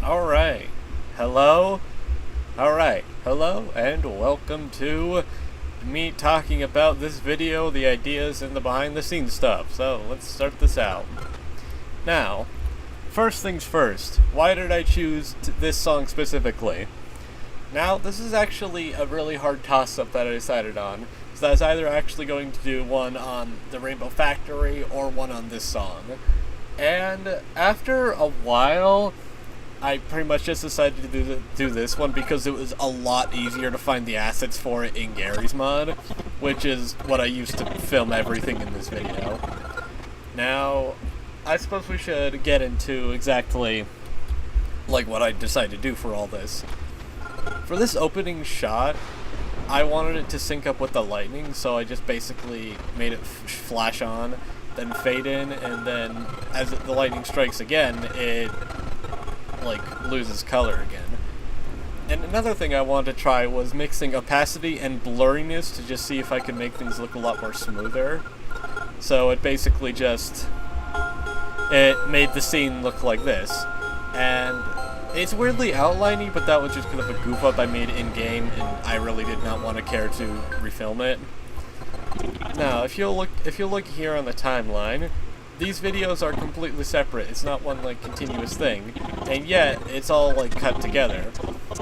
Alright. Hello? Alright. Hello and welcome to me talking about this video, the ideas, and the behind the scenes stuff. So, let's start this out. Now, first things first, why did I choose this song specifically? Now, this is actually a really hard toss-up that I decided on. So I was either actually going to do one on the Rainbow Factory or one on this song. And after a while, I pretty much just decided to do this one because it was a lot easier to find the assets for it in Gary's mod, which is what I used to film everything in this video. Now, I suppose we should get into exactly like what I decided to do for all this. For this opening shot, I wanted it to sync up with the lightning, so I just basically made it flash on, then fade in, and then as the lightning strikes again, it loses color again. And another thing I wanted to try was mixing opacity and blurriness to just see if I could make things look a lot more smoother. So it basically it made the scene look like this. And it's weirdly outliney, but that was just kind of a goof up I made in-game, and I really did not want to care to refilm it. Now, if you'll look here on the timeline, these videos are completely separate. It's not one continuous thing, and yet it's all cut together.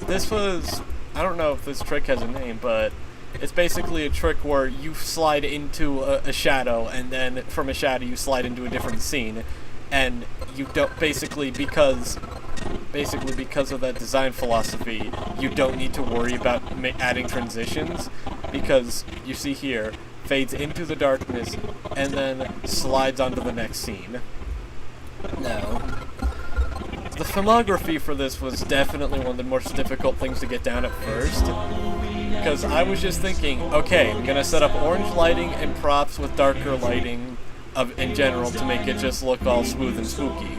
This was, I don't know if this trick has a name, but it's basically a trick where you slide into a shadow, and then from a shadow you slide into a different scene, and you don't because of that design philosophy, you don't need to worry about adding transitions, because you see here, fades into the darkness, and then slides onto the next scene. Now, the filmography for this was definitely one of the most difficult things to get down at first, because I was just thinking, okay, I'm gonna set up orange lighting and props with darker lighting in general to make it just look all smooth and spooky.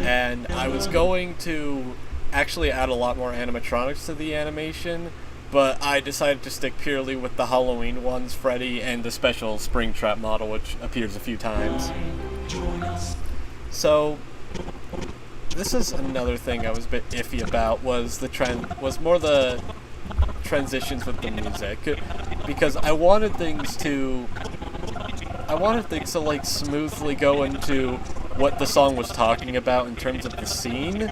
And I was going to actually add a lot more animatronics to the animation, but I decided to stick purely with the Halloween ones, Freddy, and the special Springtrap model, which appears a few times. So, this is another thing I was a bit iffy about, was more the transitions with the music, because I wanted things to smoothly go into what the song was talking about in terms of the scene,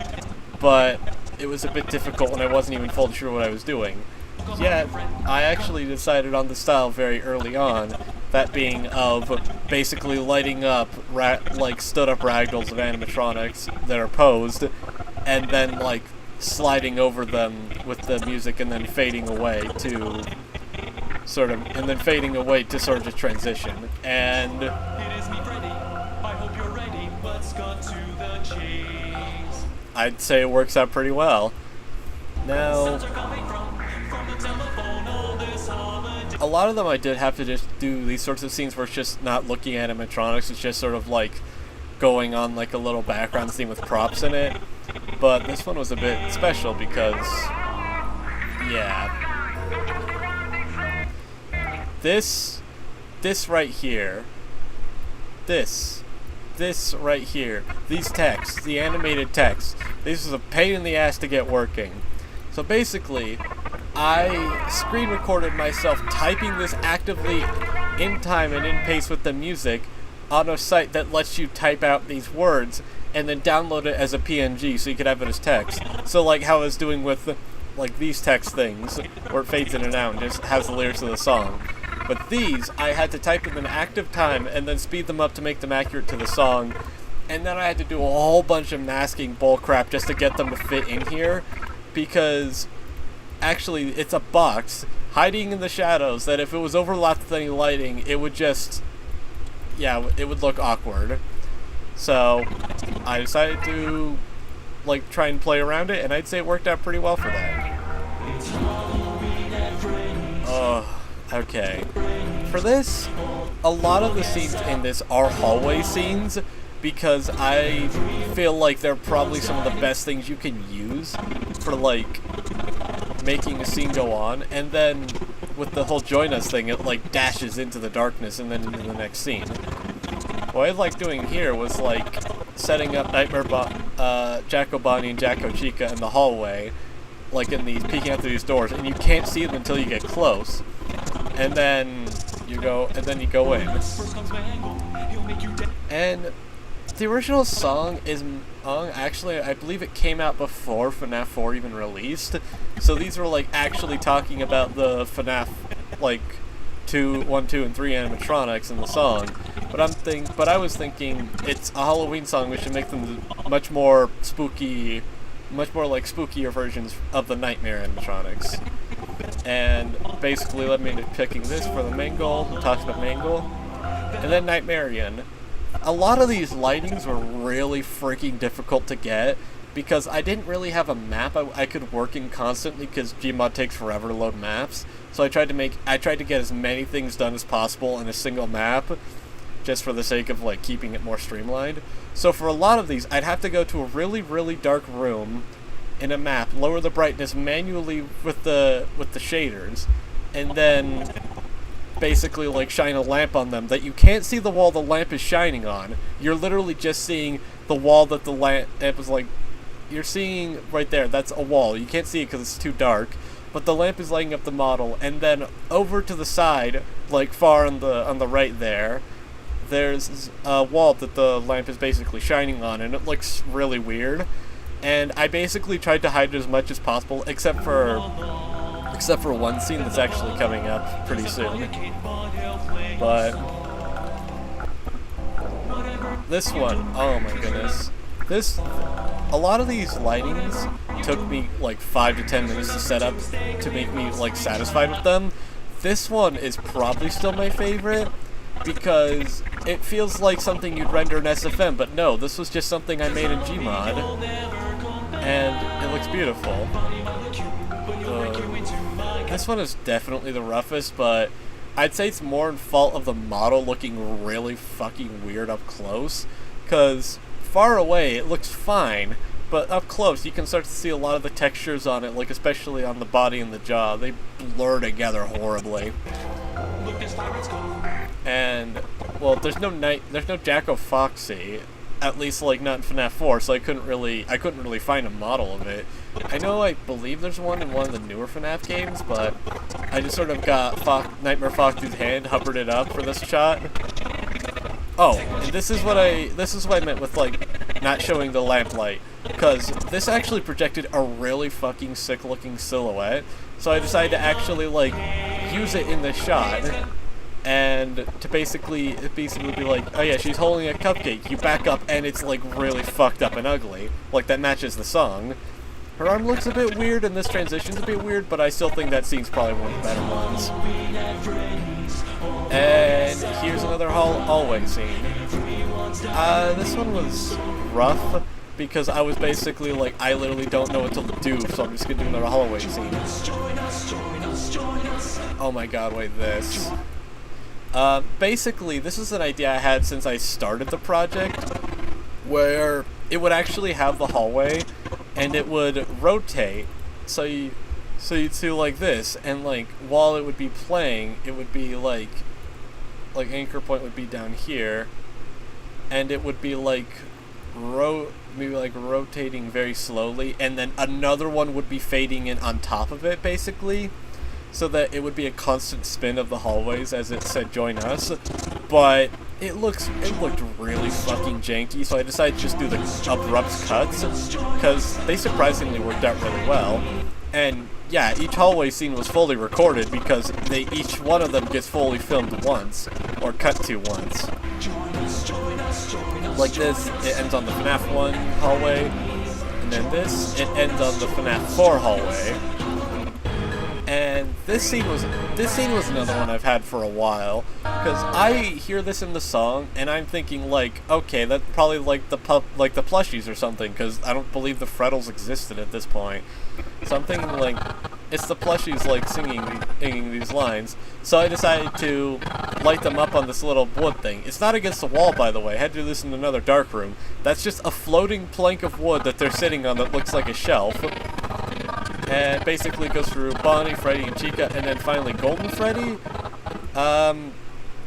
but it was a bit difficult when I wasn't even fully sure what I was doing. Yet, I actually decided on the style very early on, that being of basically lighting up stood-up ragdolls of animatronics that are posed, and then sliding over them with the music and then fading away to sort of a transition. And It is me, Freddy. I hope you're ready. Let's cut to the chase. I'd say it works out pretty well. Now, a lot of them I did have to just do these sorts of scenes where it's just not looking at animatronics, it's just sort of going on a little background scene with props in it. But this one was a bit special because, yeah. This right here, this right here, these texts, the animated text, this is a pain in the ass to get working. So basically, I screen recorded myself typing this actively in time and in pace with the music on a site that lets you type out these words and then download it as a PNG so you could have it as text. So how I was doing with these text things, where it fades in and out and just has the lyrics of the song. But these, I had to type them in active time and then speed them up to make them accurate to the song. And then I had to do a whole bunch of masking bullcrap just to get them to fit in here. Because, actually, it's a box hiding in the shadows that if it was overlapped with any lighting, it would just, it would look awkward. So, I decided to, try and play around it, and I'd say it worked out pretty well for that. Okay. For this, a lot of the scenes in this are hallway scenes, because I feel like they're probably some of the best things you can use for, making a scene go on, and then with the whole join us thing, it, dashes into the darkness and then into the next scene. What I liked doing here was, setting up Jacko Bonnie and Jacko Chica in the hallway, like in these, peeking out through these doors, and you can't see them until you get close. And then you go in. And the original song is actually, I believe it came out before FNAF 4 even released. So these were like actually talking about the FNAF like 1, 2, and 3 animatronics in the song. But I was thinking it's a Halloween song. We should make them much more spooky, much more like spookier versions of the Nightmare animatronics. And basically led me to picking this for the main goal. It talks about main goal. And then Nightmarian. A lot of these lightings were really freaking difficult to get because I didn't really have a map I could work in constantly because Gmod takes forever to load maps. So I tried to get as many things done as possible in a single map, just for the sake of like keeping it more streamlined. So for a lot of these, I'd have to go to a really, really dark room in a map, lower the brightness manually with the shaders, and then basically like shine a lamp on them that you can't see the wall the lamp is shining on. You're literally just seeing the wall that the lamp is like. You're seeing right there. That's a wall. You can't see it because it's too dark. But the lamp is lighting up the model, and then over to the side, like far on the right there's a wall that the lamp is basically shining on, and it looks really weird. And I basically tried to hide it as much as possible, except for one scene that's actually coming up pretty soon. But this one, oh my goodness, a lot of these lightings took me like 5 to 10 minutes to set up to make me like satisfied with them. This one is probably still my favorite because it feels like something you'd render in SFM, but no, this was just something I made in Gmod, and it looks beautiful. This one is definitely the roughest, but I'd say it's more in fault of the model looking really fucking weird up close, because far away it looks fine, but up close you can start to see a lot of the textures on it, like especially on the body and the jaw. They blur together horribly. And well, there's no Jacko Foxy, at least like not in FNAF 4, so I couldn't really find a model of it. I believe there's one in one of the newer FNAF games, but I just sort of got Nightmare Foxy's hand, hovered it up for this shot. Oh, and this is what I meant with like not showing the lamplight, because this actually projected a really fucking sick looking silhouette. So I decided to actually like use it in the shot, and to basically be like, oh yeah, she's holding a cupcake. You back up and it's like really fucked up and ugly, like that matches the song. Her arm looks a bit weird and this transition's a bit weird, but I still think that scene's probably one of the better ones. And here's another hallway scene. This one was rough because I was basically like, I literally don't know what to do, so I'm just gonna do another hallway scene. Oh my god, wait, this. Basically, this is an idea I had since I started the project, where it would actually have the hallway, and it would rotate, so you'd see like this, and like while it would be playing, it would be like anchor point would be down here, and it would be like rotating very slowly, and then another one would be fading in on top of it, basically, so that it would be a constant spin of the hallways as it said join us. But it looked really fucking janky, so I decided to just do the abrupt cuts, because they surprisingly worked out really well. And yeah, each hallway scene was fully recorded because each one of them gets fully filmed once, or cut to once. Like this, it ends on the FNAF 1 hallway, and then this, it ends on the FNAF 4 hallway. And this scene was another one I've had for a while, because I hear this in the song and I'm thinking like, okay, that's probably like the plushies or something, because I don't believe the Freddles existed at this point. So I'm thinking like it's the plushies like singing these lines. So I decided to light them up on this little wood thing. It's not against the wall, by the way. I had to do this in another dark room. That's just a floating plank of wood that they're sitting on that looks like a shelf. And basically goes through Bonnie, Freddy, and Chica, and then finally Golden Freddy.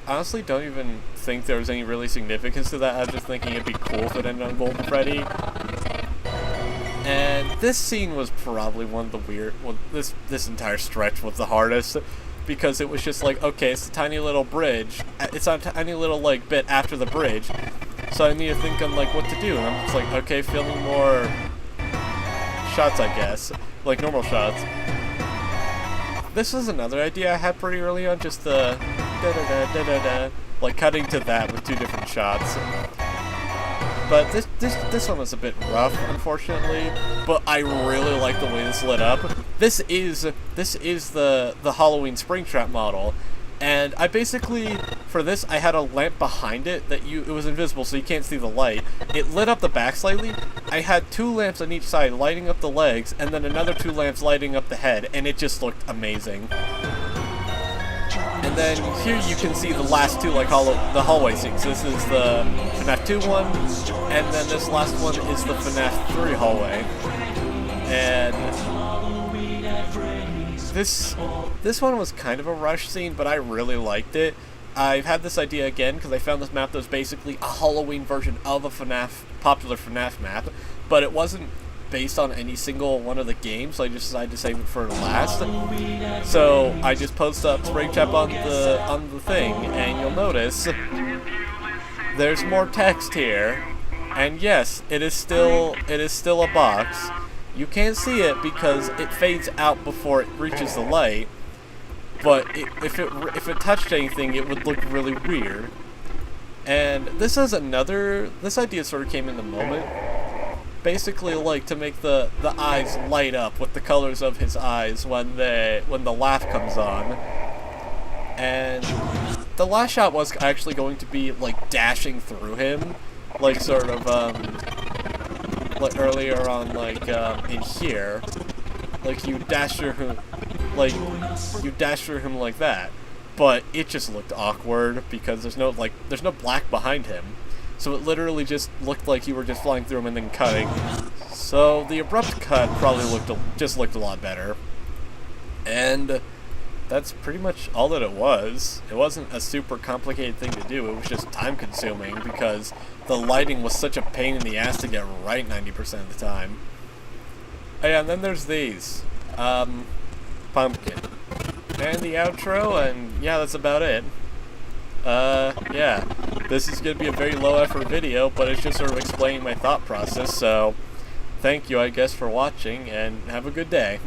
honestly don't even think there was any really significance to that. I was just thinking it'd be cool if it ended on Golden Freddy. And this scene was probably one of the well, this entire stretch was the hardest, because it was just like, okay, it's a tiny little bridge. It's a tiny little, like, bit after the bridge. So I need to think on, like, what to do. And I'm just like, okay, filming more shots, I guess. Like, normal shots. This was another idea I had pretty early on, just the da-da-da-da-da-da, like, cutting to that with 2 different shots. But this one was a bit rough, unfortunately. But I really like the way this lit up. This is the Halloween Springtrap model, and I basically, for this, I had a lamp behind it that it was invisible, so you can't see the light. It lit up the back slightly. I had 2 lamps on each side lighting up the legs, and then another 2 lamps lighting up the head, and it just looked amazing. And then here you can see the last 2, like, the hallway scenes. This is the FNAF 2 one, and then this last one is the FNAF 3 hallway. And this one was kind of a rush scene, but I really liked it. I've had this idea again because I found this map that was basically a Halloween version of a popular FNAF map, but it wasn't based on any single one of the games, so I just decided to save it for last. So I just posted up Springtrap on the thing, and you'll notice there's more text here. And yes, it is still a box. You can't see it because it fades out before it reaches the light. But if it touched anything, it would look really weird. And this idea sort of came in the moment. Basically, like, to make the eyes light up with the colors of his eyes when the laugh comes on. And the last shot was actually going to be, like, dashing through him, like, sort of like earlier on, like, in here, like, you dash through him like that. But it just looked awkward because there's no black behind him. So it literally just looked like you were just flying through them and then cutting. So the abrupt cut probably looked a lot better. And that's pretty much all that it was. It wasn't a super complicated thing to do. It was just time consuming because the lighting was such a pain in the ass to get right 90% of the time. Oh yeah, and then there's these. Pumpkin. And the outro, and yeah, that's about it. Yeah, this is going to be a very low effort video, but it's just sort of explaining my thought process, so thank you, I guess, for watching, and have a good day.